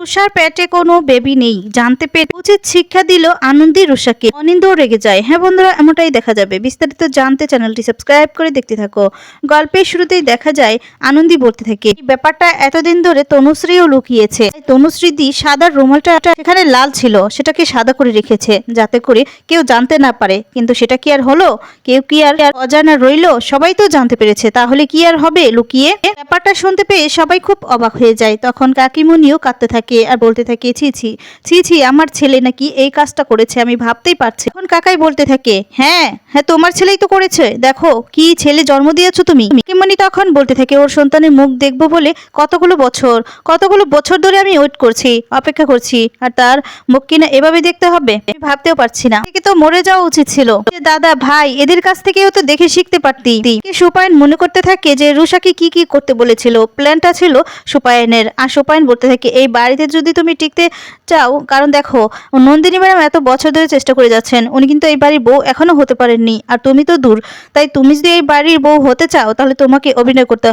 রুষার পেটে কোনো বেবি নেই জানতে পেরে উচিত শিক্ষা দিল আনন্দী রুষাকে। অনিন্দও রেগে যায়। হ্যাঁ বন্ধুরা, এমনটাই দেখা যাবে। বিস্তারিত জানতে চ্যানেলটি সাবস্ক্রাইব করে দেখতে থাকো। গল্পের শুরুতেই দেখা যায় আনন্দী বলতে থাকে, এই ব্যাপারটা এতদিন ধরে তনুশ্রীও লুকিয়েছে। তনুশ্রী দি সাদার রুমালটা সেখানে লাল ছিল, সেটাকে সাদা করে রেখেছে যাতে করে কেউ জানতে না পারে। কিন্তু সেটা কি আর হলো? কেউ কি আর অজানা রইলো? সবাই তো জানতে পেরেছে, তাহলে কি আর হবে লুকিয়ে? ব্যাপারটা শুনতে পেয়ে সবাই খুব অবাক হয়ে যায়। তখন কাকিমুনিও কাঁদতে থাকে আর বলতে থাকে, ছি ছি ছি ছি, আমার ছেলে নাকি এই কাজটা করেছে, আমি ভাবতেই পারছি। এখন কাকাই বলতে থাকে, হ্যাঁ হ্যাঁ, তোমার ছেলেই তো করেছে, দেখো কি ছেলে জন্ম দিয়েছো তুমি। কাকিমুনি তখন বলতে থাকে, ওর সন্তানের মুখ দেখবো বলে কতগুলো বছর ধরে আমি ওয়েট করছি, অপেক্ষা করছি, আর তার মুখ কিনা এভাবে দেখতে হবে আমি ভাবতেও পারছি না। একে তো মরে যাওয়া উচিত ছিল। দাদা ভাই এদের কাছ থেকেও তো দেখে শিখতে পারতি। সুপায়ন মনে করতে থাকে যে রুষাকে কি কি করতে বলেছিল, প্ল্যানটা ছিল সুপায়নের। আর সুপায়ন বলতে থাকে, এই বাড়িতে যদি তুমি টিকতে চাও, কারণ দেখো নন্দিনী ম্যাডাম এত বছর ধরে চেষ্টা করে যাচ্ছেন, উনি কিন্তু এই বাড়ির বউ এখনো হতে পারেননি, আর তুমি তো দূর। তাই তুমি যদি এই বাড়ির বউ হতে চাও তাহলে তোমাকে অভিনয় করতে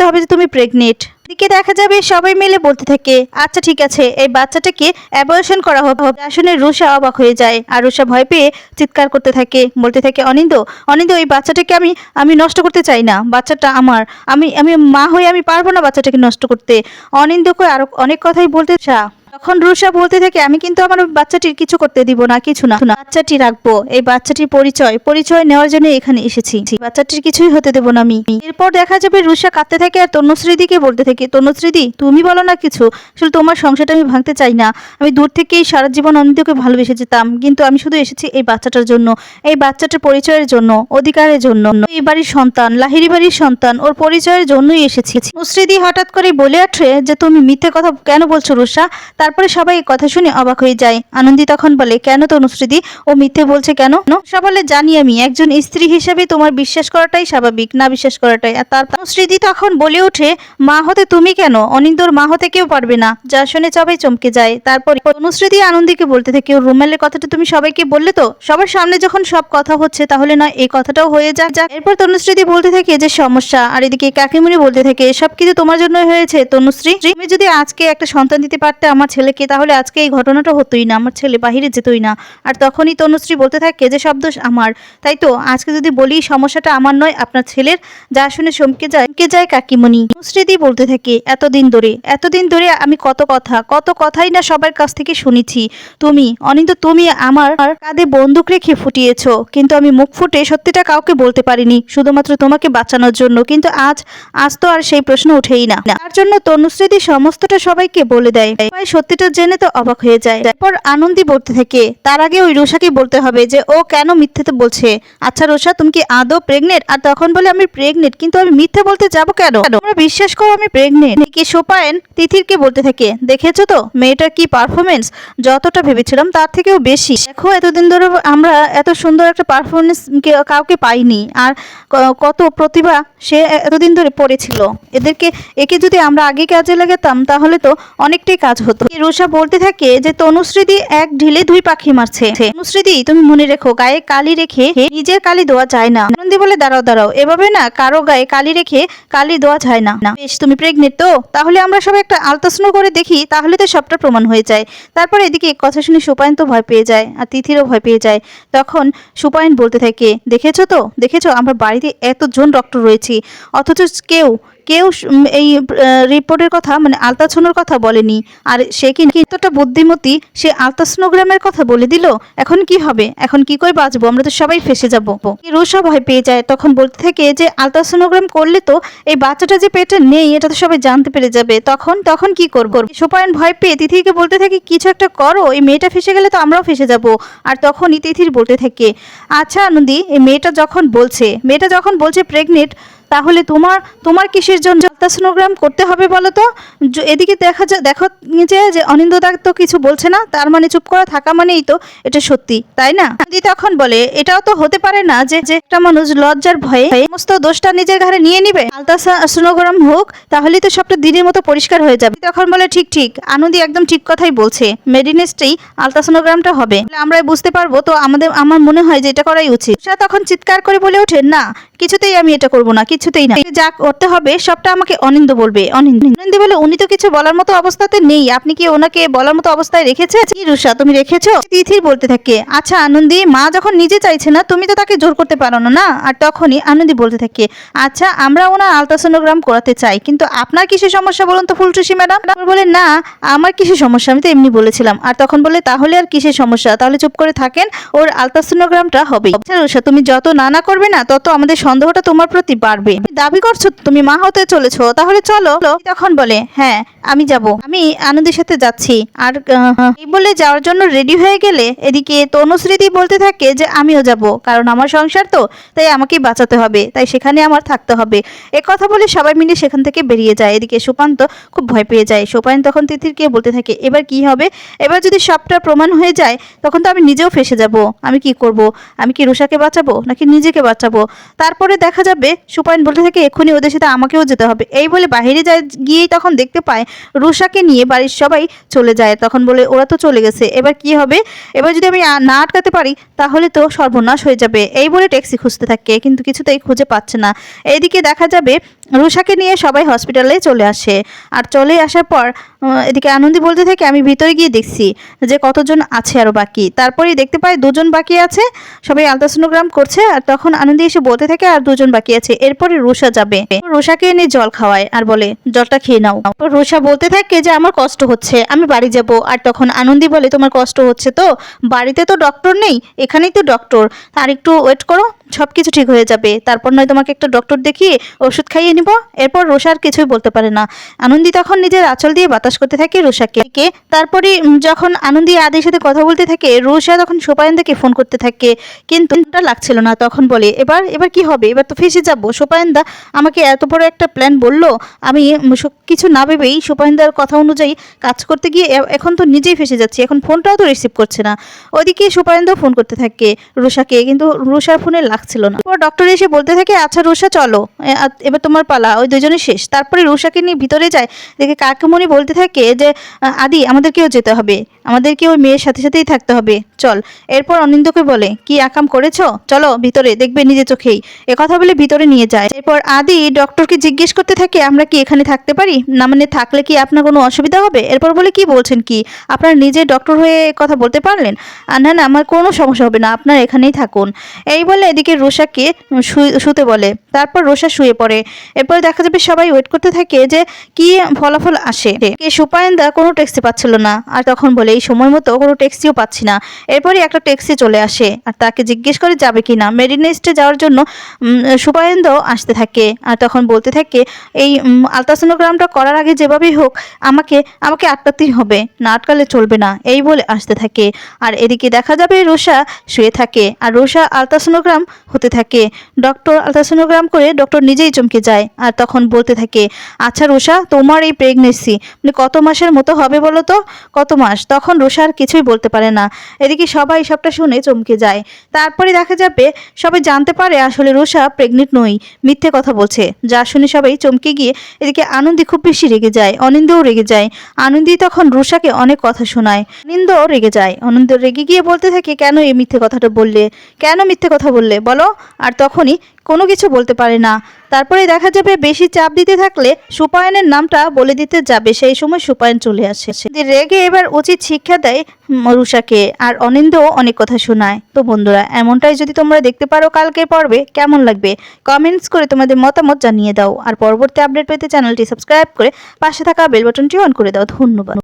হবে যে তুমি প্রেগনেন্ট। দিকে দেখা যাবে সবাই মিলে বলতে থাকে, আচ্ছা ঠিক আছে, এই বাচ্চাটাকে অ্যাবর্শন করা হবে। আসলে রুষা অবাক হয়ে যায়, আর রুষা ভয় পেয়ে চিৎকার করতে থাকে, বলতে থাকে, অনিন্দ এই বাচ্চাটাকে আমি নষ্ট করতে চাই না, বাচ্চাটা আমার, আমি মা হয়ে আমি পারবো না বাচ্চাটাকে নষ্ট করতে। অনিন্দকে আরো অনেক কথাই বলতে তখন রুষা বলতে থাকে, আমি কিন্তু আমার বাচ্চাটির কিছু করতে দিব না, কিছু না, বাচ্চাটি রাখবো, এই বাচ্চাটির পরিচয় নেওয়ার জন্য এখানে এসেছি, বাচ্চাটির কিছুই হতে দেবো না আমি। এরপর দেখা যাবে রুষা কাঁদতে থাকে আর তনুশ্রীদিকে বলতে থাকে, তনুশ্রীদি তুমি বলো না কিছু, আসলে তোমার সংসারটা আমি ভাঙতে চাই না, আমি দূর থেকেই সারা জীবন অনিন্দকে ভালোবেসে যেতাম, কিন্তু আমি শুধু এসেছি এই বাচ্চাটার জন্য, এই বাচ্চাটার পরিচয়ের জন্য, অধিকারের জন্য, এই বাড়ির সন্তান, লাহিড়ী বাড়ির সন্তান, ওর পরিচয়ের জন্যই এসেছি। তনুশ্রীদি হঠাৎ করে বলে ওঠে যে, তুমি মিথ্যে কথা কেন বলছো রুষা? তারপরে সবাই কথা শুনে অবাক হয়ে যায়। আনন্দী তখন বলে, কেন তনুশ্রীদি, ও মিথ্যে বলছে কেন? বলে, জানি আমি একজন স্ত্রী হিসেবে তোমার বিশ্বাস করাটাই স্বাভাবিক, না বিশ্বাস করাটাই। আর তার তনুশ্রীদি তখন বলে ওঠে, মা হতে তুমি কেন, অনিন্দর মা হতে কেউ পারবে না। যা শুনে সবাই চমকে যায়। তারপরে তনুশ্রীদি আনন্দীকে বলতে থাকে, ওর রুমালের কথাটা তুমি সবাইকে বললে তো? সবার সামনে যখন সব কথা হচ্ছে তাহলে না এই কথাটাও হয়ে যাক। এরপর তনুশ্রীদি বলতে থাকে যে সমস্যা, আর এদিকে কাকিমুনি বলতে থাকে, সবকিছু তোমার জন্যই হয়েছে তনুশ্রী, তুমি যদি আজকে একটা সন্তান দিতে পারতে আমার ছেলেকে, তাহলে আজকে এই ঘটনাটা হতোই না, আমার ছেলে বাহিরে যেতই না। আর তখনই তনুশ্রী বলতে থাকে যে সব দোষ আমার, তাই তো আজকে যদি বলি সমস্যাটা আমার নয় আপনার ছেলের। যা শুনে চমকে যায় কাকিমণি। তনুশ্রীদি বলতে থাকে, এতদিন ধরে আমি কত কথাই না সবার কাছ থেকে শুনেছি, অনিন্দ তুমি আমার কাঁধে বন্দুক রেখে ফুটিয়েছো, কিন্তু আমি মুখ ফুটে সত্যিটা কাউকে বলতে পারিনি, শুধুমাত্র তোমাকে বাঁচানোর জন্য। কিন্তু আজ তো আর সেই প্রশ্ন উঠেই না। তার জন্য তনুশ্রীদি সমস্তটা সবাইকে বলে দেয়। সত্যিটা জেনে তো অবাক হয়ে যায়। তারপর আনন্দী বলতে থাকে, তার আগে ওই রুষাকে বলতে হবে যে ও কেন মিথ্যেতে বলছে। আচ্ছা রুষা, তুমি কি আদৌ প্রেগনেন্ট? আর তখন বলে, আমি প্রেগনেন্ট, কিন্তু আমি মিথ্যে বলতে যাবো কেন? তোমরা বিশ্বাস করো আমি প্রেগনেন্ট। কি সোপায়ন তিথিরকে বলতে থাকে, দেখেছো তো মেয়েটার কি পারফরমেন্স, যতটা ভেবেছিলাম তার থেকেও বেশি। দেখো এতদিন ধরে আমরা এত সুন্দর একটা পারফরমেন্স কাউকে পাইনি, আর কত প্রতিভা সে এতদিন ধরে পড়েছিল। একে যদি আমরা আগে কাজে লাগাতাম তাহলে তো অনেকটাই কাজ হতো। রুষা বলতে থাকে যে তনুশ্রীদি এক ঢিলে দুই পাখি মারছে। তনুশ্রীদি তুমি মনে রেখো, গায়ে কালি রেখে নিজের কালি দেওয়া যায় না। আনন্দী বলে, দাঁড়াও, এভাবে না কারো গায়ে কালি রেখে কালি দেওয়া যায় না। বেশ, তুমি প্রেগনেন্ট তো, তাহলে আমরা সবাই একটা আলট্রাসাউন্ড করে দেখি, তাহলে তো সবটা প্রমাণ হয়ে যায়। তারপর এদিকে কথা শুনে সুপায়ন তো ভয় পেয়ে যায়, আর তিথিরও ভয় পেয়ে যায়। তখন সুপায়ন বলতে থাকে, দেখেছো আমরা বাড়িতে এতজন ডক্টর রয়েছি, অথচ কেউ এই রিপোর্টের কথা, মানে আলট্রাসাউন্ডের কথা বলেনি। আর সে কি এতটা বুদ্ধিমতী, সে আলট্রাসোনোগ্রামের কথা বলে দিল। এখন কি হবে? এখন কি করে বাঁচবো? আমরা তো সবাই ফেসে যাবো। রুষা ভয় পেয়ে যায়। তখন বলতে থাকে যে আলট্রাসোনোগ্রাম করলে তো এই বাচ্চাটা যে পেটে নেই এটা তো সবাই জানতে পেরে যাবে, তখন কি করব? সোপায়ন ভয় পেয়ে তিথিকে বলতে থাকে, কিছু একটা করো, এই মেয়েটা ফেসে গেলে তো আমরাও ফেসে যাব। আর তখনই তিথির বলতে থাকে, আচ্ছা আনন্দী, এই মেয়েটা যখন বলছে প্রেগনেন্ট, তাহলে তোমার কিসের জন্য আলট্রাসোনোগ্রাম করতে হবে বলো তো? এদিকে দেখো যে অনিন্দদা তো কিছু বলছে না, তার মানে চুপ করা থাকা মানেই তো এটা সত্যি, তাই না? দিদি তখন বলে, এটাও তো হতে পারে না যে একটা মানুষ লজ্জার ভয়ে সমস্ত দোষটা নিজের ঘাড়ে নিয়ে নিবে। আলট্রাসোনোগ্রাম হোক, তাহলে তো সবটা দিনের মতো পরিষ্কার হয়ে যাবে। তখন বলে, ঠিক আনন্দী একদম ঠিক কথাই বলছে, মেডিনেস্টেই আলট্রাসোনোগ্রামটা হবে, আমরা বুঝতে পারবো তো। আমার মনে হয় যে এটা করাই উচিত। তখন চিৎকার করে বলে ওঠে, না কিছুতেই আমি এটা করবো না, কিছুতেই না, যা করতে হবে সবটা আমাকে আমাকে অনিন্দ বলবে। অনিন্দি বলে উনি তো কিছু বলার মতো অবস্থাতে নেই, আপনি কি ওনাকে বলার মতো অবস্থায় রেখেছে? কি রুষা তুমি রেখেছো? তিথির বলতে থাকে আচ্ছা আনন্দি, মা যখন নিজে চাইছে না তুমি তো তাকে জোর করতে পারো না। আর তখনই আনন্দি বলতে থাকে আচ্ছা আমরা ওনার আলট্রাসোনোগ্রাম করাতে চাই, কিন্তু আপনার কিসের সমস্যা বলুন তো ফুলটুসি ম্যাডাম? বলে না আমার কিসের সমস্যা, আমি তো এমনি বলেছিলাম। আর তখন বলে তাহলে আর কিসের সমস্যা, তাহলে চুপ করে থাকেন, ওর আলট্রাসোনোগ্রামটা হবে। আচ্ছা রুষা তুমি যত না করবে না তত আমাদের সন্দেহটা তোমার প্রতি বাড়বে। দাবি করছো তুমি মা হতে চলেছো, তাহলে চলো। তখন বলে হ্যাঁ আমি যাব, আমি আনন্দের সাথে যাচ্ছি। আর এই বলে যাওয়ার জন্য রেডি হয়ে গেলে এদিকে তনুশ্রীদি বলতে থাকে যে আমিও যাব, কারণ আমার সংসার তো, তাই আমাকেই বাঁচাতে হবে, তাই সেখানে আমার থাকতে হবে। কথা বলে সবাই মিলে সেখান থেকে বেরিয়ে যায়। এদিকে সুপান্ত খুব ভয় পেয়ে যায়। সুপায়ন তখন তিথিরকে বলতে থাকে এবার কি হবে, এবার যদি সবটা প্রমাণ হয়ে যায় তখন তো আমি নিজেও ফেসে যাব। আমি কি করব, আমি কি রুষাকে বাঁচাবো নাকি নিজেকে বাঁচাবো? তারপরে দেখা যাবে সুপায়ন বলতে থাকে এক্ষুনি ওদের সাথে আমাকেও যেতে হবে। এই বলে বাইরে যায়, গিয়েই তখন দেখতে পায় রুষাকে নিয়ে বাড়ির সবাই চলে যায়। তখন বলে ওরা তো চলে গেছে, এবার কি হবে, এবার যদি আমি না আটকাতে পারি তাহলে তো সর্বনাশ হয়ে যাবে। এই বলে ট্যাক্সি খুঁজতে থাকে, কিন্তু কিছুতেই খুঁজে পাচ্ছে না। এইদিকে দেখা যাবে রুষাকে নিয়ে সবাই হসপিটালে চলে আসে। আর চলে আসার পর এদিকে আনন্দি বলতে থাকে আমি ভিতরে গিয়ে দেখছি যে কতজন আছে আরো বাকি। তারপরেই দেখতে পাই দুজন বাকি আছে, সবাই আলট্রাসোনোগ্রাম করছে। আর তখন আনন্দি এসে বলতে থাকে আর দুজন বাকি আছে। এরপরে রুষা যাবে, রুষাকে এনে জল খাওয়ায় আর বলে জলটা খেয়ে নাও। রুষা বলতে থাকে যে আমার কষ্ট হচ্ছে, আমি বাড়ি যাব। আর তখন আনন্দি বলে তোমার কষ্ট হচ্ছে তো, বাড়িতে তো ডক্টর নেই, এখানেই তো ডক্টর, আর একটু ওয়েট করো সব কিছু ঠিক হয়ে যাবে। তারপর নয় তোমাকে একটা ডক্টর দেখিয়ে ওষুধ খাইয়ে নিব। এরপর রুষা আর কিছুই বলতে পারে না। আনন্দি তখন নিজের আঁচল দিয়ে বাতাস করতে থাকে রুষাকে। তারপরে যখন আনন্দি আদির সাথে কথা বলতে থাকে রুষা তখন সোপায়নদাকে ফোন করতে থাকে, কিন্তু লাগছিল না। তখন বলে এবার এবার কি হবে, এবার তো ফেসে যাব। সোপায়নদা আমাকে এত বড় একটা প্ল্যান বললো, আমি কিছু না ভেবেই সোপায়নদার কথা অনুযায়ী কাজ করতে গিয়ে এখন তো নিজেই ফেসে যাচ্ছি, এখন ফোনটাও তো রিসিভ করছে না। ওইদিকে সোপায়নদাও ফোন করতে থাকে রুষাকে, কিন্তু রুষার ফোনে লাগছিল না। ডক্টর এসে বলতে থাকে আচ্ছা রুষা চলো, এবার তোমার পালা, ওই দুজনে শেষ। তারপরে রুষাকে নিয়ে ভিতরে যায়। দেখে কাকুমণি বলতে থাকে যে আদি আমাদেরকেও যেতে হবে, আমাদেরকে ওই মেয়ের সাথে সাথেই থাকতে হবে, চল। এরপর অনিন্দকে বলে কি আকাম করেছো, চলো ভিতরে দেখবে নিজে চোখেই। কথা বলে ভিতরে নিয়ে যায়। এরপর আদি ডক্টরকে জিজ্ঞেস করতে থাকে আমরা কি এখানে থাকতে পারি, না মানে থাকলে কি আপনার কোনো অসুবিধা হবে? এরপর বলে কি বলছেন, কি আপনার নিজে ডক্টর হয়ে কথা বলতে পারলেন? না না আমার কোনো সমস্যা হবে না, আপনার এখানেই থাকুন। এই বলে এদিকে রুষাকে শুতে বলে। তারপর রুষা শুয়ে পড়ে। এরপর দেখা যাবে সবাই ওয়েট করতে থাকে যে কি ফলাফল আসে। সুপায়নদা কোনো ট্যাক্সি পাচ্ছিল না। আর তখন বলে এই সময় মতো কোনো ট্যাক্সিও পাচ্ছি না। এরপরই একটা ট্যাক্সি চলে আসে আর তাকে জিজ্ঞেস করে যাবে কি না। মেরিনেস্টে যাওয়ার জন্য সুপায়নদাও আসতে থাকে। আর তখন বলতে থাকে এই আলট্রাসোনোগ্রামটা করার আগে যেভাবেই হোক আমাকে আটকাতেই হবে, না আটকালে চলবে না। এই বলে আসতে থাকে। আর এদিকে দেখা যাবে রুষা শুয়ে থাকে আর রুষা আলট্রাসোনোগ্রাম হতে থাকে। ডক্টর আলট্রাসোনোগ্রাম করে ডক্টর নিজেই চমকে যায়। আর তখন বলতে থাকে আচ্ছা রুষা তোমার এই প্রেগনেন্সি মানে কত মাসের মতো হবে বলো তো, কত মাস? তখন রুষা আর কিছুই বলতে পারে না। এদিকে সবাই সবটা শুনে চমকে যায়। তারপরে দেখা যাবে সবাই জানতে পারে আসলে রুষা প্রেগনেন্ট নই, মিথ্যে কথা বলছে। যা শুনে সবাই চমকে গিয়ে এদিকে আনন্দি খুব বেশি রেগে যায়, অনিন্দও রেগে যায়। আনন্দি তখন রুষাকে অনেক কথা শোনায়, অনিন্দও রেগে যায়। অনিন্দ রেগে গিয়ে বলতে থাকে কেন এই মিথ্যে কথাটা বললে, কেন মিথ্যে কথা বললে বলো? আর তখনই কোনো কিছু বলতে পারে না। তারপরে দেখা যাবে বেশি চাপ দিতে থাকলে সুপায়নের নামটা বলে দিতে যাবে, সেই সময় সুপায়ন চলে আসে। রেগে এবার উচিত শিক্ষা দেয় রুষাকে। আর অনিন্দও অনেক কথা শোনায়। তো বন্ধুরা এমনটাই যদি তোমরা দেখতে পারো কালকে পর্বে কেমন লাগবে কমেন্টস করে তোমাদের মতামত জানিয়ে দাও। আর পরবর্তী আপডেট পেতে চ্যানেলটি সাবস্ক্রাইব করে পাশে থাকা বেল বাটনটি অন করে দাও। ধন্যবাদ।